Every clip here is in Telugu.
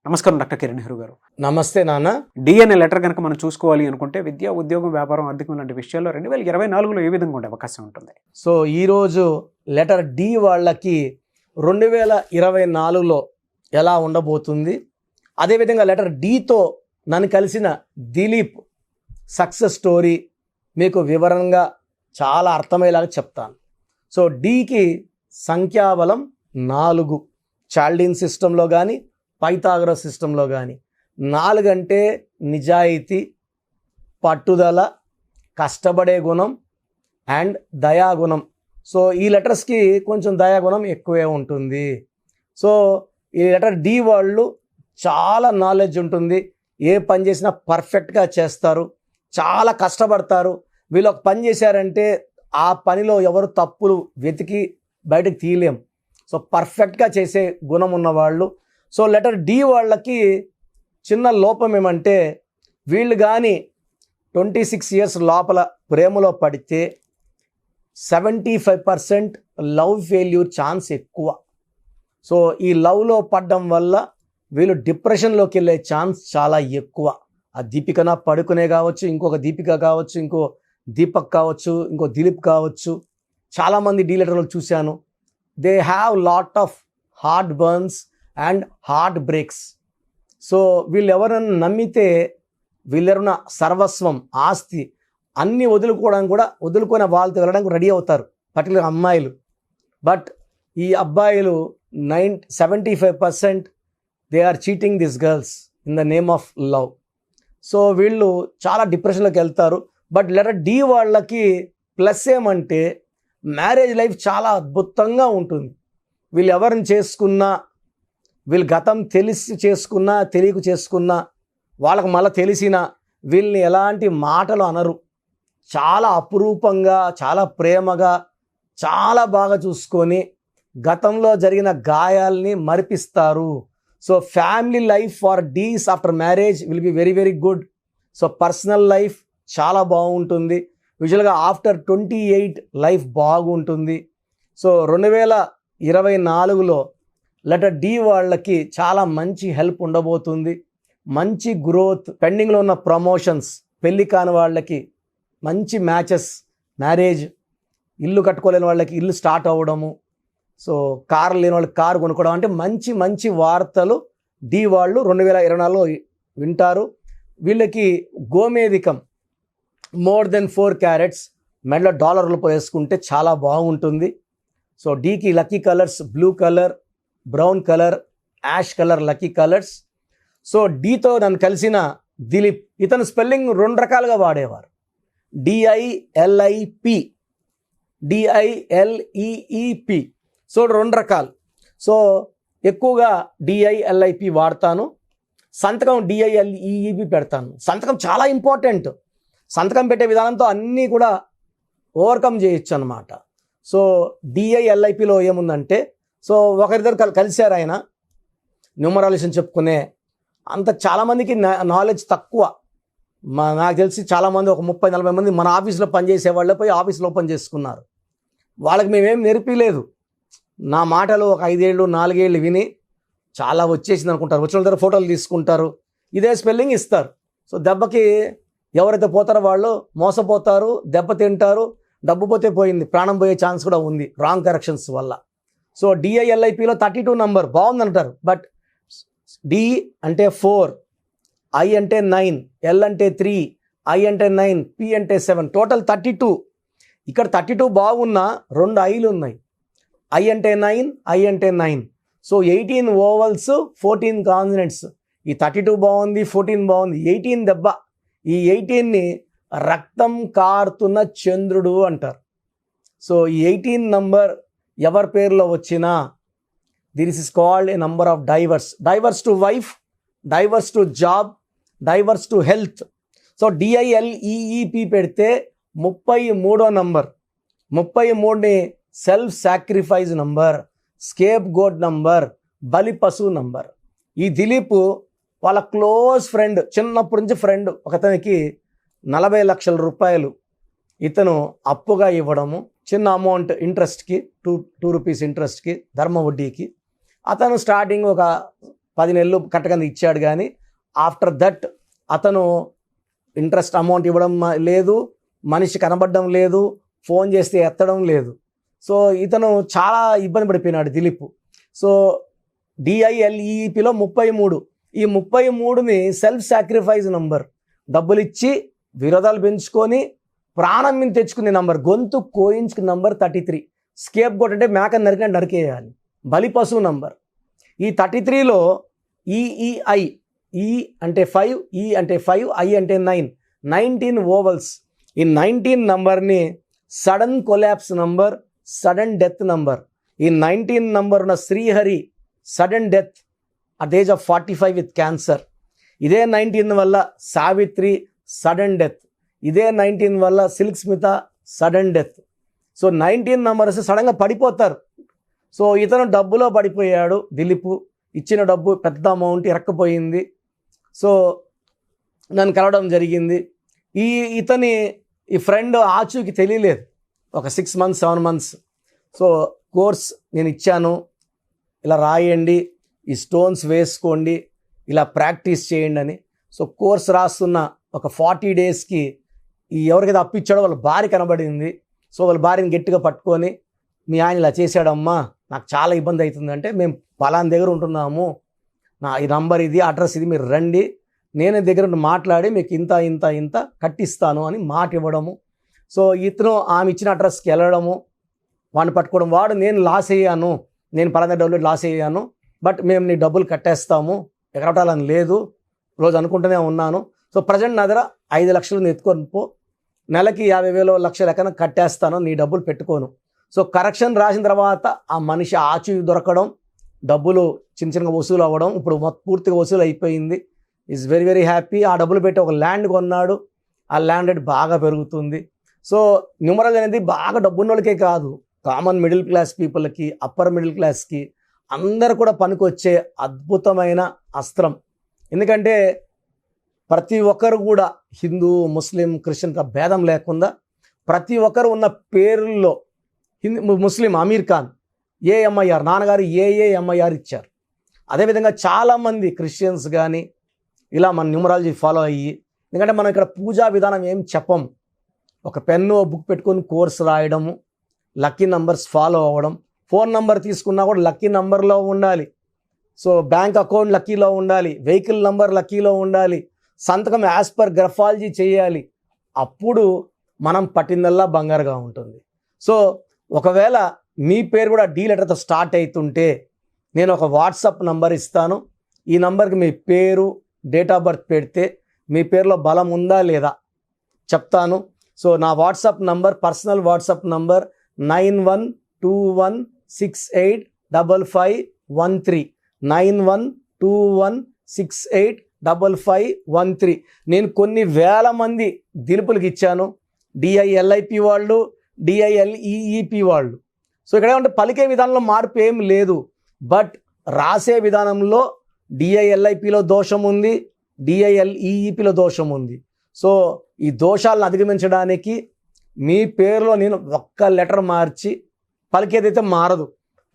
నమస్కారం డాక్టర్ కిరణ్ నెహ్రూ గారు. నమస్తే నాన్న. డి అనే లెటర్ కనుక మనం చూసుకోవాలి అనుకుంటే విద్య, ఉద్యోగం, వ్యాపారం, ఆర్థికం లాంటి విషయాల్లో 2024లో ఏ విధంగా ఉండే అవకాశం ఉంటుంది? సో ఈరోజు లెటర్ డి వాళ్ళకి 2024లో ఎలా ఉండబోతుంది, అదేవిధంగా లెటర్ డితో నన్ను కలిసిన దిలీప్ సక్సెస్ స్టోరీ మీకు వివరంగా చాలా అర్థమయ్యేలాగా చెప్తాను. సో డికి సంఖ్యాబలం 4, చాల్డిన్ సిస్టంలో కానీ పైథాగరస్ సిస్టంలో కానీ 4 అంటే నిజాయితీ, పట్టుదల, కష్టపడే గుణం అండ్ దయాగుణం. సో ఈ లెటర్స్కి కొంచెం దయాగుణం ఎక్కువే ఉంటుంది. సో ఈ లెటర్ డి వాళ్ళు చాలా నాలెడ్జ్ ఉంటుంది, ఏ పని చేసినా పర్ఫెక్ట్గా చేస్తారు, చాలా కష్టపడతారు. వీళ్ళు ఒక పని చేశారంటే ఆ పనిలో ఎవరు తప్పులు వెతికి బయటకు తీయలేం. సో పర్ఫెక్ట్గా చేసే గుణం ఉన్నవాళ్ళు. సో లెటర్ డి వాళ్ళకి చిన్న లోపం ఏమంటే, వీళ్ళు కానీ 26 ఇయర్స్ లోపల ప్రేమలో పడితే 75% లవ్ ఫెయిల్యూర్ ఛాన్స్ ఎక్కువ. సో ఈ లవ్లో పడడం వల్ల వీళ్ళు డిప్రెషన్లోకి వెళ్ళే ఛాన్స్ చాలా ఎక్కువ. ఆ దీపికన పడుకునే కావచ్చు, ఇంకొక దీపిక కావచ్చు, ఇంకో దీపక్ కావచ్చు, ఇంకో దిలీప్ కావచ్చు, చాలామంది డీ లెటర్లు చూశాను. They have lot of heart burns and heart breaks. So వీళ్ళు ఎవరైనా నమ్మితే వీళ్ళెవరైనా సర్వస్వం, ఆస్తి అన్నీ వదులుకొని వాళ్ళతో వెళ్ళడానికి రెడీ అవుతారు, పర్టికులర్ అమ్మాయిలు. బట్ ఈ అబ్బాయిలు 75% they are cheating this girls in the name of love. So వీళ్ళు చాలా డిప్రెషన్లోకి వెళ్తారు. బట్ లెటర్ డి వాళ్ళకి ప్లస్ ఏమంటే, మ్యారేజ్ లైఫ్ చాలా అద్భుతంగా ఉంటుంది. వీళ్ళు ఎవరిని చేసుకున్నా, వీళ్ళు గతం తెలిసి చేసుకున్నా తెలియక చేసుకున్నా, వాళ్ళకు మళ్ళీ తెలిసిన వీళ్ళని ఎలాంటి మాటలు అనరు. చాలా అపురూపంగా, చాలా ప్రేమగా, చాలా బాగా చూసుకొని గతంలో జరిగిన గాయాల్ని మరిపిస్తారు. So family life for D's after marriage will be very very good. So personal life చాలా బాగుంటుంది. యూజువల్గా ఆఫ్టర్ 28 లైఫ్ బాగుంటుంది. సో 2024లో లెటర్ డి వాళ్ళకి చాలా మంచి హెల్ప్ ఉండబోతుంది. మంచి గ్రోత్, పెండింగ్లో ఉన్న ప్రమోషన్స్, పెళ్ళి కాని వాళ్ళకి మంచి మ్యాచెస్, మ్యారేజ్, ఇల్లు కట్టుకోలేని వాళ్ళకి ఇల్లు స్టార్ట్ అవ్వడము, సో కారు లేని వాళ్ళకి కారు కొనుక్కోవడం, అంటే మంచి మంచి వార్తలు డి వాళ్ళు 2024లో వింటారు. వీళ్ళకి గోమేధికం మోర్ దెన్ 4 క్యారెట్స్ మెడలో డాలర్లు వేసుకుంటే చాలా బాగుంటుంది. సో డీకి lucky colours blue colour, brown colour, ash colour lucky colours. So డీతో నన్ను కలిసిన దిలీప్, ఇతను స్పెల్లింగ్ 2 రకాలుగా వాడేవారు. DILIP, DILEEP. సో 2 రకాలు. సో ఎక్కువగా DILIP వాడతాను, సంతకం DILEEP పెడతాను. సంతకం చాలా ఇంపార్టెంట్. సంతకం పెట్టే విధానంతో అన్నీ కూడా ఓవర్కమ్ చేయొచ్చు అనమాట. సో DILIPలో ఏముందంటే, సో ఒకరిద్దరు కలిశారు, ఆయన న్యూమరాలిజం చెప్పుకునే అంత చాలామందికి నాలెడ్జ్ తక్కువ. నాకు తెలిసి చాలామంది ఒక 30-40 మంది మన ఆఫీస్లో పనిచేసే వాళ్ళే పోయి ఆఫీస్లో ఓపెన్ చేసుకున్నారు. వాళ్ళకి మేమేం నేర్పిలేదు. నా మాటలు ఒక 5 ఏళ్ళు 4 ఏళ్ళు విని చాలా వచ్చేసింది అనుకుంటారు. వచ్చిన దగ్గర ఫోటోలు తీసుకుంటారు, ఇదే స్పెల్లింగ్ ఇస్తారు. సో దెబ్బకి ఎవరైతే పోతారో వాళ్ళు మోసపోతారు, దెబ్బ తింటారు, డబ్బు పోతే పోయింది, ప్రాణం పోయే ఛాన్స్ కూడా ఉంది రాంగ్ కరెక్షన్స్ వల్ల. సో DILIPలో 32 నంబర్ బాగుందంటారు. బట్ డి అంటే 4, I అంటే 9, L అంటే 3, I అంటే 9, P అంటే 7, టోటల్ 32. ఇక్కడ 32 బాగున్నా 2 ఐలు ఉన్నాయి. I అంటే 9, I అంటే 9. So 18 ovals, 14 consonants. ఈ 32 బాగుంది, 14 బాగుంది, 18 దెబ్బ. ఈ 18ని రక్తం కారుతున్న చంద్రుడు అంటారు. సో ఈ 18 నంబర్ ఎవరి పేరులో వచ్చినా this is called a number of divorce. Divorce to wife, divorce to job, divorce to health. So DILEEP పెడితే 33వ నంబర్. 33ని self sacrifice number, scapegoat number, బలి పశువు నంబర్. ఈ దిలీప్ వాళ్ళ క్లోజ్ ఫ్రెండ్, చిన్నప్పటి నుంచి ఫ్రెండ్ ఒకతనికి 40 లక్షల రూపాయలు ఇతను అప్పుగా ఇవ్వడము, చిన్న అమౌంట్ ఇంట్రెస్ట్కి, 2 రూపీస్ ఇంట్రెస్ట్కి, ధర్మ వడ్డీకి. అతను స్టార్టింగ్ ఒక 10 నెలలు కట్టకుండా ఇచ్చాడు. కానీ ఆఫ్టర్ దట్ అతను ఇంట్రెస్ట్ అమౌంట్ ఇవ్వడం లేదు, మనిషి కనబడడం లేదు, ఫోన్ చేస్తే ఎత్తడం లేదు. సో ఇతను చాలా ఇబ్బంది పడిపోయినాడు దిలీప్. సో డిఐఎల్ఈపిలో 33, ఈ 33ని సెల్ఫ్ సాక్రిఫైస్ నంబర్, డబ్బులు ఇచ్చి విరోధాలు పెంచుకొని ప్రాణం మీద తెచ్చుకునే నంబర్, గొంతు కోయించుకునే నంబర్ 33. స్కేప్ గోట్ అంటే మేక నరికేయాలి, బలి పశువు నంబర్. ఈ 33లో ఈఈఐ, ఈ అంటే 5, ఈ అంటే 5, ఐ అంటే 9, 19 ఓవల్స్. ఈ 19 నంబర్ని sudden collapse number, sudden death number. ఈ 19 నంబర్ ఉన్న Srihari sudden death at age of 45 with cancer. ఇదే 19 వల్ల సావిత్రి సడన్ డెత్. ఇదే 19 వల్ల Silk Smitha sudden death. So 19 numbers సడన్గా పడిపోతారు. సో ఇతను డబ్బులో పడిపోయాడు దిలీప్. ఇచ్చిన డబ్బు పెద్ద అమౌంట్ ఇరక్కపోయింది. సో నన్ను కలవడం జరిగింది. ఇతని ఫ్రెండ్ ఆచూకి తెలియలేదు ఒక 6 months 7 months. సో కోర్స్ నేను ఇచ్చాను, ఇలా రాయండి, ఈ స్టోన్స్ వేసుకోండి, ఇలా ప్రాక్టీస్ చేయండి అని. సో కోర్స్ రాస్తున్న ఒక 40 daysకి ఎవరికైతే అప్పిచ్చాడో వాళ్ళ భార్య కనబడింది. సో వాళ్ళ భార్యని గట్టిగా పట్టుకొని, మీ ఆయన ఇలా చేశాడమ్మా, నాకు చాలా ఇబ్బంది అవుతుందంటే, మేము పలానా దగ్గర ఉంటున్నాము, ఈ నంబర్ ఇది, అడ్రస్ ఇది, మీరు రండి, నేను దగ్గర మాట్లాడి మీకు ఇంత ఇంత ఇంత కట్టిస్తాను అని మాట ఇవ్వడము. సో ఇతను ఆమె ఇచ్చిన అడ్రస్కి వెళ్ళడము, వాడిని పట్టుకోవడం. వాడు నేను లాస్ అయ్యాను, నేను పలానా డబ్బులు లాస్ అయ్యాను, బట్ మేము నీ డబ్బులు కట్టేస్తాము, ఎగరటాలని లేదు, రోజు అనుకుంటూనే ఉన్నాను. సో ప్రజెంట్ నా దగ్గర 5 లక్షలు ఎత్తుకొని పో, నెలకి 50,000 1,00,000 ఎక్కడ కట్టేస్తాను, నీ డబ్బులు పెట్టుకోను. సో కరెక్షన్ రాసిన తర్వాత ఆ మనిషి ఆచూ దొరకడం, డబ్బులు చిన్న చిన్నగా వసూలు అవ్వడం, ఇప్పుడు పూర్తిగా వసూలు అయిపోయింది. Is very very happy. ఆ డబ్బులు పెట్టి ఒక ల్యాండ్ కొన్నాడు, ఆ ల్యాండ్ రేట్ బాగా పెరుగుతుంది. సో న్యూమరాలజీ అనేది బాగా డబ్బున్న వాళ్ళకే కాదు, కామన్ మిడిల్ క్లాస్ పీపుల్కి, అప్పర్ మిడిల్ క్లాస్కి అందరు కూడా పనికొచ్చే అద్భుతమైన అస్త్రం. ఎందుకంటే ప్రతి ఒక్కరు కూడా హిందూ, ముస్లిం, క్రిస్టియన్ భేదం లేకుండా ప్రతి ఒక్కరు ఉన్న పేర్లలో ముస్లిం అమీర్ ఖాన్ ఏఎంఐఆర్, నాన్నగారు ఏఏఎంఐఆర్ ఇచ్చారు. అదేవిధంగా చాలామంది క్రిస్టియన్స్ కానీ ఇలా మన న్యూమరాలజీ ఫాలో అయ్యి, ఎందుకంటే మనం ఇక్కడ పూజా విధానం ఏం చెప్పము, ఒక పెన్ను బుక్ పెట్టుకొని కోర్స్ రాయడము, లక్కీ నంబర్స్ ఫాలో అవ్వడం. ఫోన్ నంబర్ తీసుకున్నా కూడా లక్కీ నంబర్లో ఉండాలి. సో బ్యాంక్ అకౌంట్ లక్కీలో ఉండాలి, వెహికల్ నంబర్ లక్కీలో ఉండాలి, సంతకం యాజ్ పర్ గ్రఫాలజీ చేయాలి. అప్పుడు మనం పట్టిందల్లా బంగారుగా ఉంటుంది. సో ఒకవేళ మీ పేరు కూడా డి లెటర్తో స్టార్ట్ అవుతుంటే నేను ఒక వాట్సాప్ నంబర్ ఇస్తాను. ఈ నంబర్కి మీ పేరు, డేట్ ఆఫ్ బర్త్ పెడితే మీ పేరులో బలం ఉందా లేదా చెప్తాను. సో నా WhatsApp number, personal WhatsApp number 9121685513, 9121685513. నేను కొన్ని వేల మంది దిలుపులకి ఇచ్చాను, డిఐఎల్ఐపి వాళ్ళు, డిఐఎల్ఈఈపి వాళ్ళు. సో ఇక్కడ ఏమంటే పలికే విధానంలో మార్పు ఏం లేదు, బట్ రాసే విధానంలో డిఐఎల్ఐపిలో దోషం ఉంది, డిఐఎల్ఈఈపిలో దోషం ఉంది. సో ఈ దోషాలను అధిగమించడానికి మీ పేరులో నేను ఒక్క లెటర్ మార్చి, పలికేదైతే మారదు,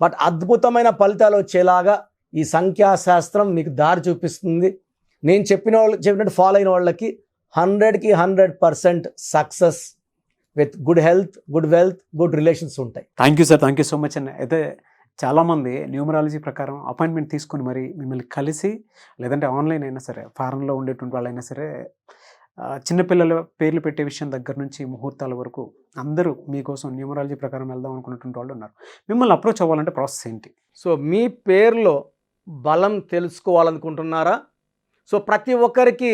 బట్ అద్భుతమైన ఫలితాలు వచ్చేలాగా ఈ సంఖ్యాశాస్త్రం మీకు దారి చూపిస్తుంది. నేను చెప్పినట్టు ఫాలో అయిన వాళ్ళకి 100కి 100% success with good health, good wealth, good relations ఉంటాయి. Thank you sir, thank you so much అండి. అయితే చాలామంది న్యూమరాలజీ ప్రకారం అపాయింట్మెంట్ తీసుకుని మరి మిమ్మల్ని కలిసి, లేదంటే ఆన్లైన్ అయినా సరే, ఫారెన్లో ఉండేటువంటి వాళ్ళైనా సరే, చిన్నపిల్లల పేర్లు పెట్టే విషయం దగ్గర నుంచి ముహూర్తాల వరకు అందరూ మీకోసం న్యూమరాలజీ ప్రకారం వెళ్దాం అనుకున్నటువంటి వాళ్ళు ఉన్నారు. మిమ్మల్ని అప్రోచ్ అవ్వాలంటే ప్రాసెస్ ఏంటి? సో మీ పేరులో బలం తెలుసుకోవాలనుకుంటున్నారా? సో ప్రతి ఒక్కరికి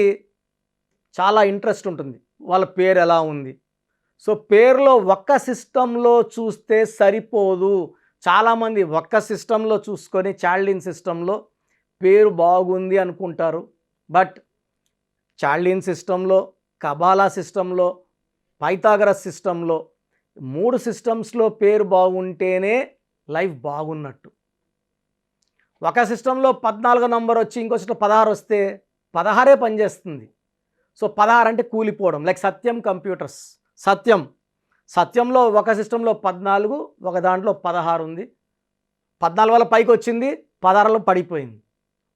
చాలా ఇంట్రెస్ట్ ఉంటుంది, వాళ్ళ పేరు ఎలా ఉంది. సో పేరులో ఒక్క సిస్టంలో చూస్తే సరిపోదు. చాలామంది ఒక్క సిస్టంలో చూసుకొని చాల్డిన్ సిస్టంలో పేరు బాగుంది అనుకుంటారు, బట్ చాల్డిన్ సిస్టంలో, కబాలా సిస్టంలో, పైథాగరస్ సిస్టంలో 3 సిస్టమ్స్లో పేరు బాగుంటేనే లైఫ్ బాగున్నట్టు. ఒక సిస్టంలో 14 నంబర్ వచ్చి ఇంకో సిస్టంలో 16 వస్తే 16 పనిచేస్తుంది. సో 16 అంటే కూలిపోవడం. లైక్ సత్యం కంప్యూటర్స్, సత్యంలో ఒక సిస్టంలో 14, ఒక దాంట్లో 16 ఉంది. 14 వల్ల పైకి వచ్చింది, 16లో పడిపోయింది.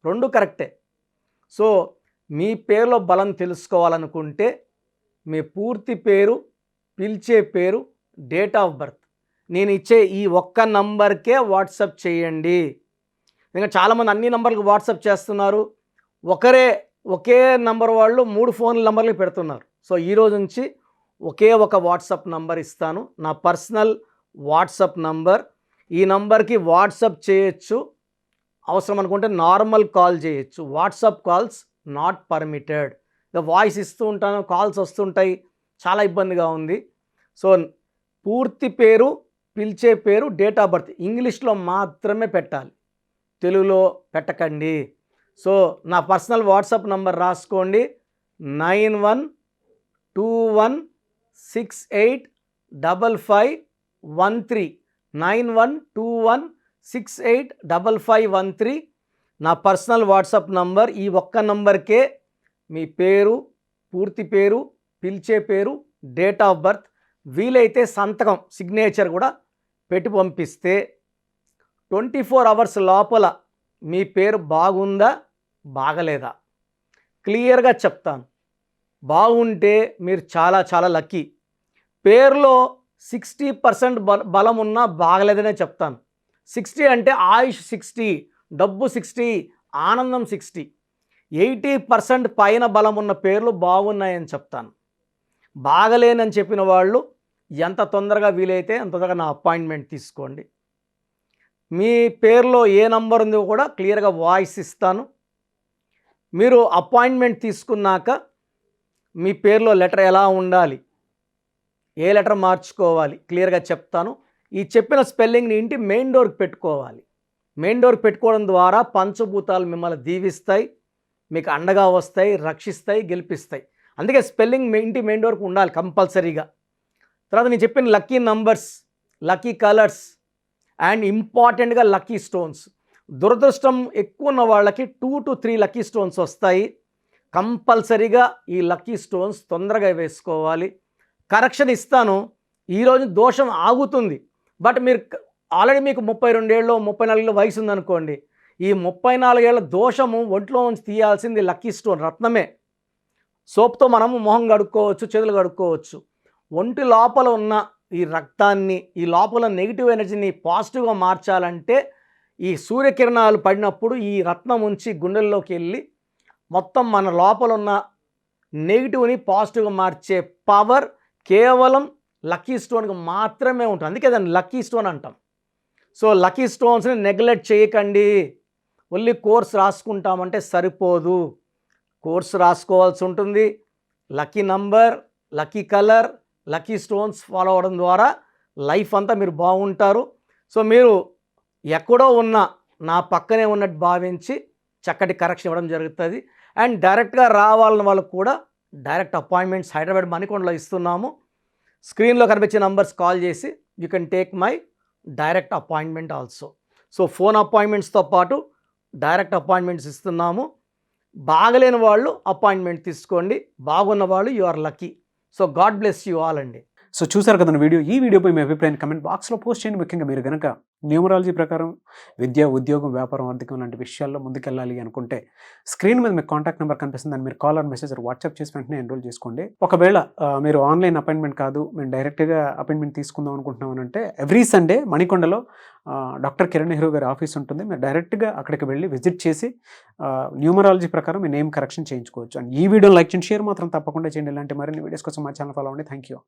రెండు కరెక్టే. సో మీ పేరులో బలం తెలుసుకోవాలనుకుంటే మీ పూర్తి పేరు, పిలిచే పేరు, డేట్ ఆఫ్ బర్త్ నేను ఇచ్చే ఈ ఒక్క నంబర్కే వాట్సాప్ చేయండి. ఇంకా చాలామంది అన్ని నంబర్లకు వాట్సాప్ చేస్తున్నారు. ఒకే నంబర్ వాళ్ళు 3 ఫోన్ నంబర్లు పెడుతున్నారు. సో ఈరోజు నుంచి ఒకే ఒక వాట్సాప్ నంబర్ ఇస్తాను, నా పర్సనల్ వాట్సాప్ నంబర్. ఈ నంబర్కి వాట్సాప్ చేయొచ్చు, అవసరం అనుకుంటే నార్మల్ కాల్ చేయొచ్చు. WhatsApp calls not permitted. Voice ఇస్తూ ఉంటాను, కాల్స్ వస్తుంటాయి, చాలా ఇబ్బందిగా ఉంది. సో పూర్తి పేరు, పిలిచే పేరు, డేట్ ఆఫ్ బర్త్ ఇంగ్లీష్లో మాత్రమే పెట్టాలి, తెలుగులో పెట్టకండి. సో నా పర్సనల్ వాట్సాప్ నంబర్ రాసుకోండి, 9121685513. 9121685513 నా పర్సనల్ వాట్సాప్ నంబర్. ఈ ఒక్క నంబర్కే మీ పేరు, పూర్తి పేరు, పిలిచే పేరు, డేట్ ఆఫ్ బర్త్, వీలైతే సంతకం, సిగ్నేచర్ కూడా పెట్టి పంపిస్తే 24 అవర్స్ లోపల మీ పేరు బాగుందా బాగలేదా క్లియర్గా చెప్తాను. బాగుంటే మీరు చాలా చాలా లక్కీ. పేరులో 60% బలం ఉన్నా బాగలేదనే చెప్తాను. 60 అంటే ఆయుష్ 60, డబ్బు 60, ఆనందం 60. 80% పైన బలం ఉన్న పేర్లు బాగున్నాయని చెప్తాను. బాగలేనని చెప్పిన వాళ్ళు ఎంత తొందరగా వీలైతే అంత తొందరగా నా అపాయింట్మెంట్ తీసుకోండి. మీ పేరులో ఏ నంబర్ ఉందో కూడా క్లియర్గా వాయిస్ ఇస్తాను. మీరు అపాయింట్మెంట్ తీసుకున్నాక మీ పేరులో లెటర్ ఎలా ఉండాలి, ఏ లెటర్ మార్చుకోవాలి క్లియర్గా చెప్తాను. ఈ చెప్పిన స్పెల్లింగ్ని ఇంటి మెయిన్ డోర్కి పెట్టుకోవాలి. మెయిన్ డోర్కి పెట్టుకోవడం ద్వారా పంచభూతాలు మిమ్మల్ని దీవిస్తాయి, మీకు అండగా వస్తాయి, రక్షిస్తాయి, గెలిపిస్తాయి. అందుకే స్పెల్లింగ్ ఇంటి మెయిన్ డోర్కి ఉండాలి కంపల్సరీగా. తర్వాత నేను చెప్పిన lucky numbers, lucky colours and ఇంపార్టెంట్గా లక్కీ స్టోన్స్. దురదృష్టం ఎక్కువ ఉన్న వాళ్ళకి 2 to 3 లక్కీ స్టోన్స్ వస్తాయి. కంపల్సరీగా ఈ లక్కీ స్టోన్స్ తొందరగా వేసుకోవాలి. కరెక్షన్ ఇస్తాను, ఈరోజు దోషం ఆగుతుంది. బట్ మీరు ఆల్రెడీ మీకు 32 ఏళ్ళు 34 ఏళ్ళ వయసు ఉందనుకోండి, ఈ 34 ఏళ్ళ దోషము ఒంట్లో నుంచి తీయాల్సింది లక్కీ స్టోన్, రత్నమే. సోప్తో మనము మొహం కడుక్కోవచ్చు, చేతులు కడుక్కోవచ్చు. ఒంటి లోపల ఉన్న ఈ రక్తాన్ని, ఈ లోపల నెగిటివ్ ఎనర్జీని పాజిటివ్గా మార్చాలంటే ఈ సూర్యకిరణాలు పడినప్పుడు ఈ రత్నం ఉంచి గుండెల్లోకి వెళ్ళి మొత్తం మన లోపల ఉన్న నెగిటివ్ని పాజిటివ్గా మార్చే పవర్ కేవలం లక్కీ స్టోన్కి మాత్రమే ఉంటుంది. అందుకే దాన్ని లక్కీ స్టోన్ అంటాం. సో లక్కీ స్టోన్స్ని నెగ్లెక్ట్ చేయకండి. ఓన్లీ కోర్స్ రాసుకుంటామంటే సరిపోదు, కోర్స్ రాసుకోవాల్సి ఉంటుంది. Lucky number, lucky colour, lucky stones follow అవ్వడం ద్వారా లైఫ్ అంతా మీరు బాగుంటారు. సో మీరు ఎక్కడో ఉన్న నా పక్కనే ఉన్నట్టు భావించి చక్కటి కరెక్షన్ ఇవ్వడం జరుగుతుంది. అండ్ డైరెక్ట్గా రావాలని వాళ్ళకు కూడా డైరెక్ట్ అపాయింట్మెంట్స్ హైదరాబాద్ మణికొండలో ఇస్తున్నాము. స్క్రీన్లో కనిపించే నంబర్స్ కాల్ చేసి you can take my direct appointment also. So phone అపాయింట్మెంట్స్తో పాటు డైరెక్ట్ అపాయింట్మెంట్స్ ఇస్తున్నాము. బాగలేని వాళ్ళు అపాయింట్మెంట్ తీసుకోండి, బాగున్న వాళ్ళు you are lucky. So God bless you all అండి. సో చూసారు కదా వీడియో. ఈ వీడియోపై మీ అభిప్రాయాన్ని కమెంట్ బాక్స్లో పోస్ట్ చేయండి. ముఖ్యంగా మీరు కనుక న్యూమరాలజీ ప్రకారం విద్య, ఉద్యోగం, వ్యాపారం, ఆర్థికం లాంటి విషయాల్లో ముందుకెళ్ళాలి అనుకుంటే స్క్రీన్ మీద మీకు కాంటాక్ట్ నెంబర్ కనిపిస్తుంది, దాన్ని మీరు కాల్ ఆర్ మెసేజ్ వాట్సాప్ చేసి వెంటనే ఎన్రోల్ చేసుకోండి. ఒకవేళ మీరు ఆన్లైన్ అపాయింట్మెంట్ కాదు, మేము డైరెక్ట్గా అపాయింట్మెంట్ తీసుకుందాం అనుకుంటున్నాం అంటే ఎవ్రీ సండే మణికొండలో డాక్టర్ కిరణ్ నెహ్రూ గారి ఆఫీస్ ఉంటుంది. మీరు డైరెక్ట్గా అక్కడికి వెళ్ళి విజిట్ చేసి న్యూమరాలజీ ప్రకారం మీ నేమ్ కరెక్షన్ చేయించుకోవచ్చు. అండ్ ఈ వీడియో లైక్ చేయండి, షేర్ మాత్రం తప్పకుండా చేయండి. ఇలాంటి మరిన్ని వీడియోస్ కోసం మా ఛానల్ ఫాలో అవ్వండి. Thank you.